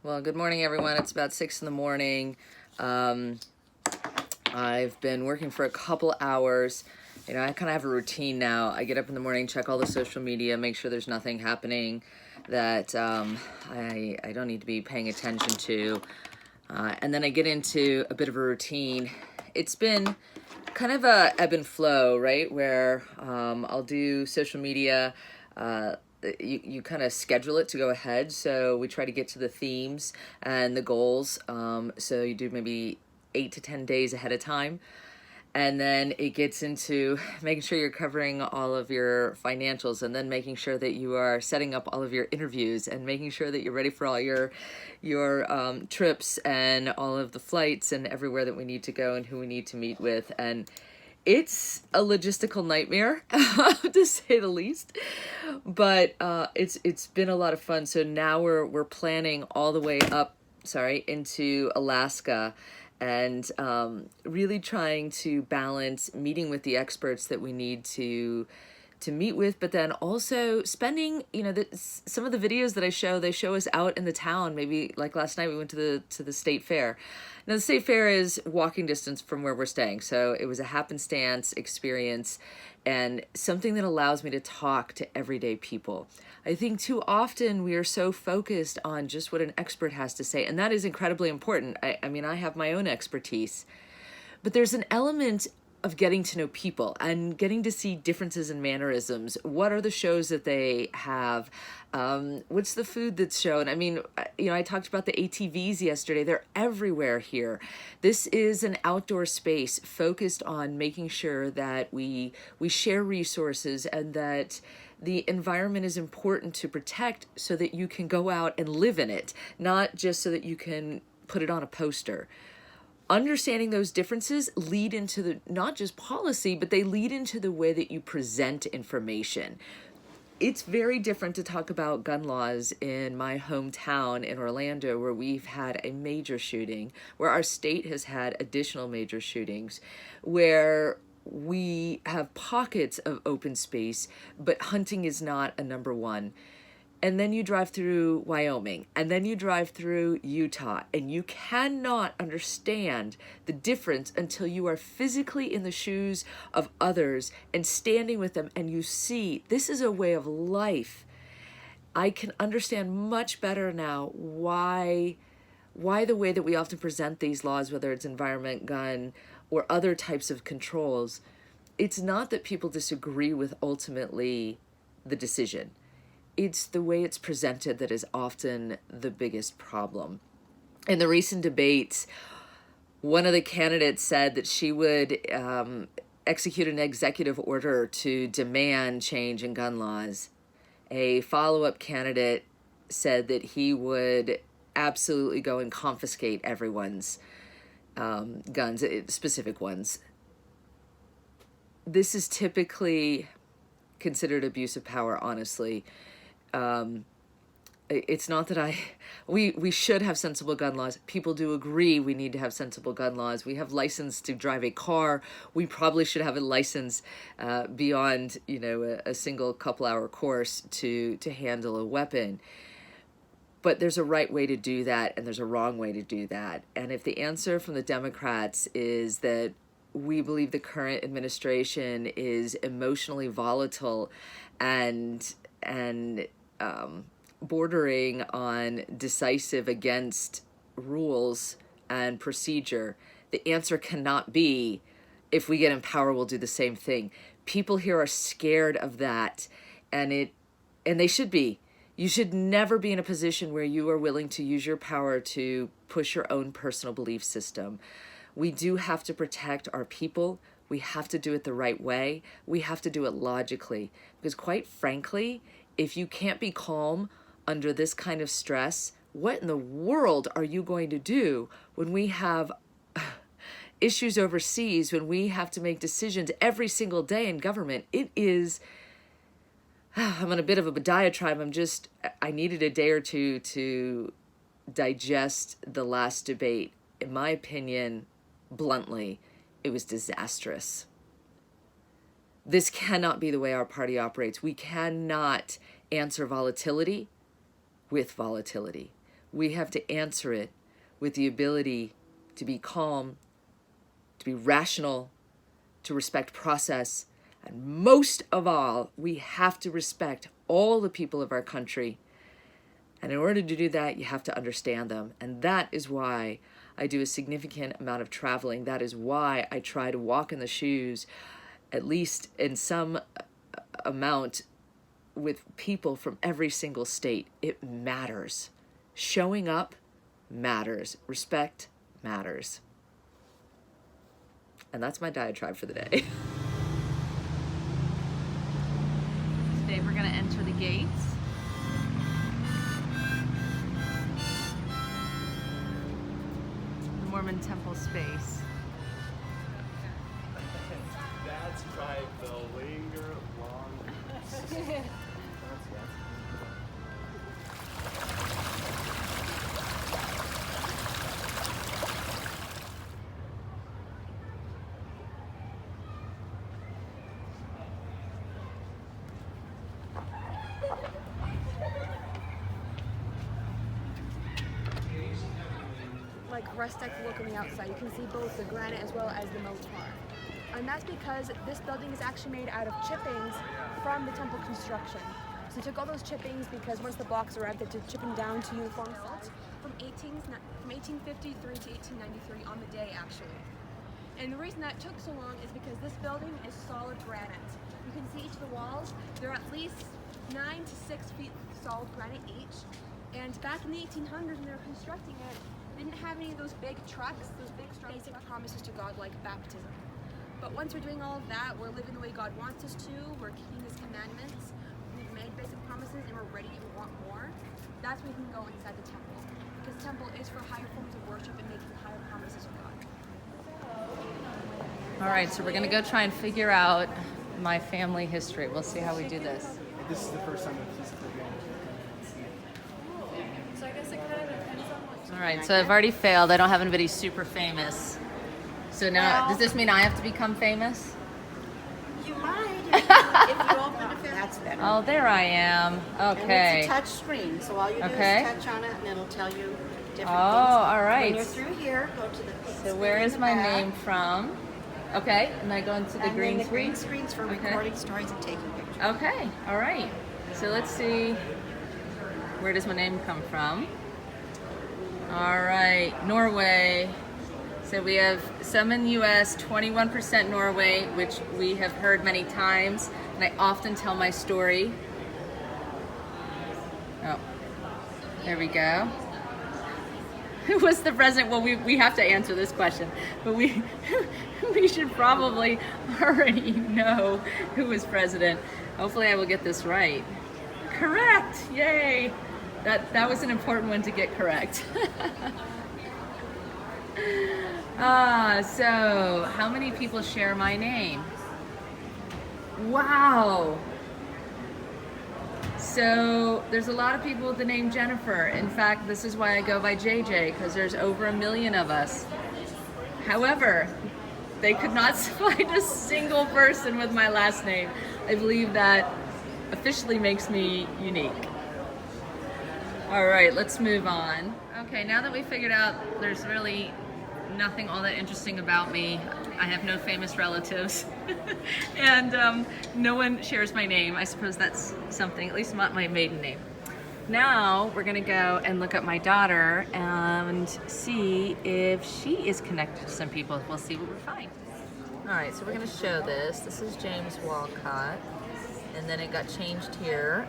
Well, good morning, everyone. It's about 6 in the morning. Um, I've been working for a couple hours. I kind of have a routine now. I get up in the morning, check all the social media, make sure there's nothing happening that I don't need to be paying attention to. And then I get into a bit of a routine. It's been kind of a ebb and flow, right? Where I'll do social media. You kind of schedule it to go ahead. So we try to get to the themes and the goals. So you do maybe 8 to 10 days ahead of time. And then it gets into making sure you're covering all of your financials, and then making sure that you are setting up all of your interviews, and making sure that you're ready for all your trips and all of the flights and everywhere that we need to go and who we need to meet with. And it's a logistical nightmare, to say the least, but it's been a lot of fun. So now we're planning all the way up, into Alaska, and really trying to balance meeting with the experts that we need to meet with, but then also spending, some of the videos that they show us out in the town. Maybe like last night we went to the state fair. Now the state fair is walking distance from where we're staying, so it was a happenstance experience and something that allows me to talk to everyday people. I think too often we are so focused on just what an expert has to say, and that is incredibly important. I mean, I have my own expertise, but there's an element of getting to know people and getting to see differences in mannerisms. What are the shows that they have? What's the food that's shown? I mean, I talked about the ATVs yesterday. They're everywhere here. This is an outdoor space focused on making sure that we share resources, and that the environment is important to protect so that you can go out and live in it, not just so that you can put it on a poster. Understanding those differences lead into the not just policy, but they lead into the way that you present information. It's very different to talk about gun laws in my hometown in Orlando, where we've had a major shooting, where our state has had additional major shootings, where we have pockets of open space, but hunting is not a number one. And then you drive through Wyoming, and then you drive through Utah, and you cannot understand the difference until you are physically in the shoes of others and standing with them, and you see this is a way of life. I can understand much better now why the way that we often present these laws, whether it's environment, gun, or other types of controls, it's not that people disagree with ultimately the decision. It's the way it's presented that is often the biggest problem. In the recent debates, one of the candidates said that she would execute an executive order to demand change in gun laws. A follow-up candidate said that he would absolutely go and confiscate everyone's guns, specific ones. This is typically considered abuse of power, honestly. It's not that we should have sensible gun laws. People do agree we need to have sensible gun laws. We have license to drive a car. We probably should have a license beyond, a single couple hour course to handle a weapon. But there's a right way to do that, and there's a wrong way to do that. And if the answer from the Democrats is that we believe the current administration is emotionally volatile and bordering on decisive against rules and procedure, the answer cannot be, if we get in power, we'll do the same thing. People here are scared of that, and they should be. You should never be in a position where you are willing to use your power to push your own personal belief system. We do have to protect our people. We have to do it the right way. We have to do it logically. Because quite frankly, if you can't be calm under this kind of stress, what in the world are you going to do when we have issues overseas, when we have to make decisions every single day in government? It is, I'm on a bit of a diatribe. I needed a day or two to digest the last debate. In my opinion, bluntly, it was disastrous. This cannot be the way our party operates. We cannot answer volatility with volatility. we have to answer it with the ability to be calm, to be rational, to respect process, and most of all, we have to respect all the people of our country. And in order to do that, you have to understand them. And that is why I do a significant amount of traveling. That is why I try to walk in the shoes, at least in some amount, with people from every single state. It matters. Showing up matters. Respect matters. And that's my diatribe for the day. Today we're going to enter the gates. The Mormon temple space. That's right, the linger long. Like rustic look on the outside. You can see both the granite as well as the mortar. And that's because this building is actually made out of chippings from the temple construction. So they took all those chippings because once the blocks are out, they took chipping down to uniform salt from 1853 to 1893 on the day actually. And the reason that took so long is because this building is solid granite. You can see each of the walls, they're at least 9 to 6 feet solid granite each. And back in the 1800s when they were constructing it, they didn't have any of those big trucks, those big strong basic promises to God like baptism. But once we're doing all of that, we're living the way God wants us to, we're keeping His commandments, we've made basic promises and we're ready and want more, that's when we can go inside the temple. Because the temple is for higher forms of worship and making higher promises of God. All right, so we're going to go try and figure out my family history. We'll see how we do this. This is the first time I've physically been. So I guess it kind of depends on what All right, so I've already failed. I don't have anybody super famous. So now, does this mean I have to become famous? You might if you open a That's better. Oh, there I am. And Okay. it's a touch screen, so all you do Okay. is touch on it and it'll tell you different things. all right. When you're through here, go to the pink So screen where in is the my back, name from? Okay, and I go into the and green then the green screen? screen's for Okay. recording stories and taking pictures. Okay, all right. So let's see. Where does my name come from? All right, Norway. So we have some in the US, 21% Norway, which we have heard many times, and I often tell my story. Oh, there we go. Who was the president? Well, we have to answer this question, but we should probably already know who was president. Hopefully I will get this right. Correct, yay. That was an important one to get correct. So how many people share my name? Wow. So there's a lot of people with the name Jennifer. In fact, this is why I go by JJ, because there's over 1 million of us. However, they could not find a single person with my last name. I believe that officially makes me unique. All right, let's move on. Okay, now that we figured out there's really nothing all that interesting about me, I have no famous relatives, and no one shares my name. I suppose that's something, at least not my maiden name. Now we're gonna go and look at my daughter and see if she is connected to some people. We'll see what we find. All right, so we're gonna show this. This is James Walcott, and then it got changed here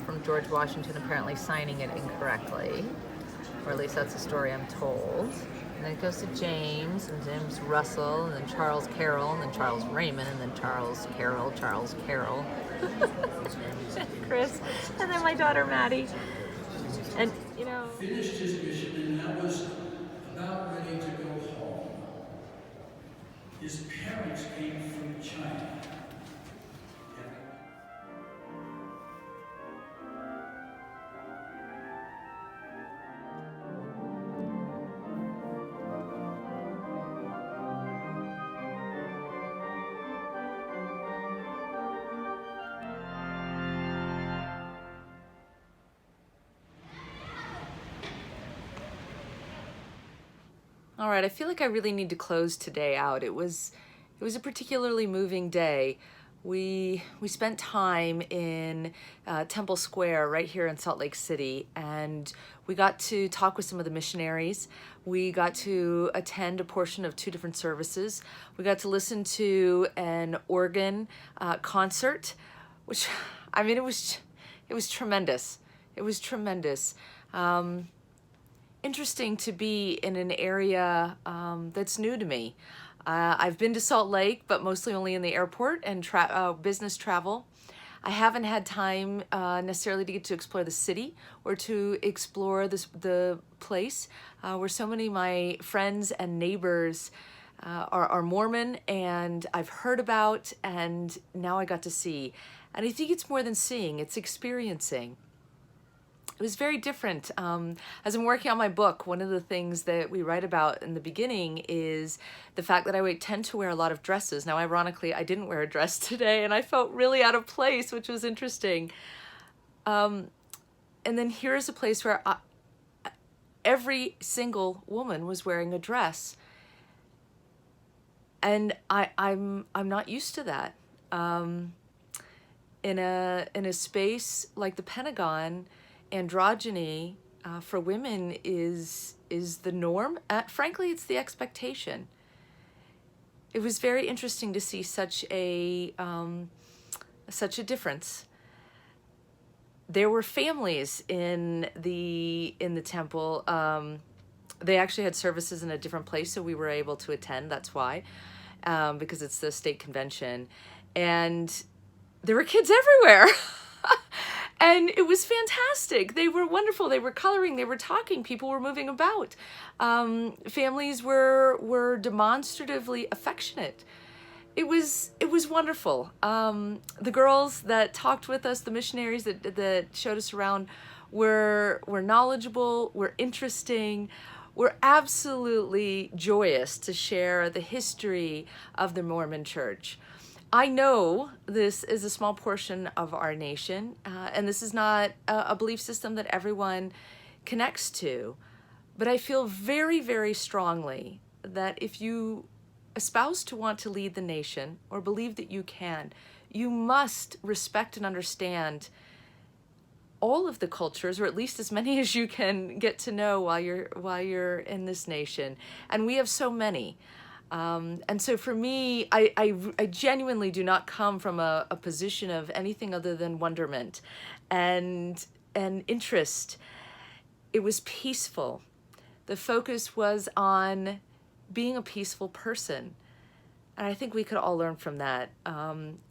from George Washington apparently signing it incorrectly, or at least that's the story I'm told. And then it goes to James, and James Russell, and then Charles Carroll, and then Charles Raymond, and then Charles Carroll, Chris, and then my daughter Maddie. And you know, finished his mission and now was about ready to go home. His parents came from China. All right, I feel like I really need to close today out. It was a particularly moving day. We spent time in Temple Square right here in Salt Lake City, and we got to talk with some of the missionaries. We got to attend a portion of 2 different services. We got to listen to an organ concert, which, I mean, it was tremendous. It was tremendous. Interesting to be in an area that's new to me. I've been to Salt Lake, but mostly only in the airport and business travel. I haven't had time necessarily to get to explore the city or to explore the place where so many of my friends and neighbors are Mormon, and I've heard about, and now I got to see. And I think it's more than seeing, it's experiencing. It was very different. As I'm working on my book, one of the things that we write about in the beginning is the fact that I tend to wear a lot of dresses. Now, ironically, I didn't wear a dress today, and I felt really out of place, which was interesting. And then here's a place where every single woman was wearing a dress, and I'm not used to that. In a space like the Pentagon, androgyny for women is the norm. Frankly, it's the expectation. It was very interesting to see such a difference. There were families in the temple. They actually had services in a different place, so we were able to attend. That's why, because it's the state convention, and there were kids everywhere. And it was fantastic. They were wonderful. They were coloring. They were talking. People were moving about. Families were demonstratively affectionate. It was wonderful. The girls that talked with us, the missionaries that showed us around, were knowledgeable, were interesting, were absolutely joyous to share the history of the Mormon Church. I know this is a small portion of our nation, and this is not a belief system that everyone connects to, but I feel very, very strongly that if you espouse to want to lead the nation or believe that you can, you must respect and understand all of the cultures, or at least as many as you can get to know while you're in this nation. And we have so many. And so for me, I genuinely do not come from a position of anything other than wonderment and interest. It was peaceful. The focus was on being a peaceful person. And I think we could all learn from that.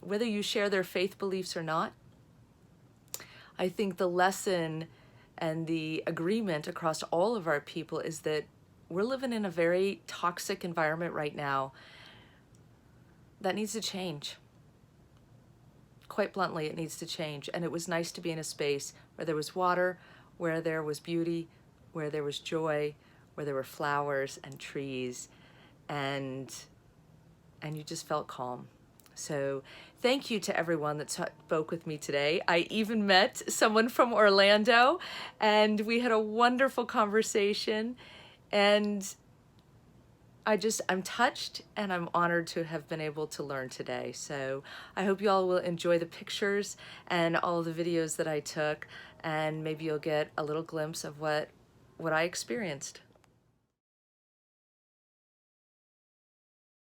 Whether you share their faith beliefs or not, I think the lesson and the agreement across all of our people is that we're living in a very toxic environment right now that needs to change. Quite bluntly, it needs to change. And it was nice to be in a space where there was water, where there was beauty, where there was joy, where there were flowers and trees, and you just felt calm. So thank you to everyone that spoke with me today. I even met someone from Orlando, and we had a wonderful conversation. And I'm touched, and I'm honored to have been able to learn today. So I hope you all will enjoy the pictures and all the videos that I took, and maybe you'll get a little glimpse of what I experienced.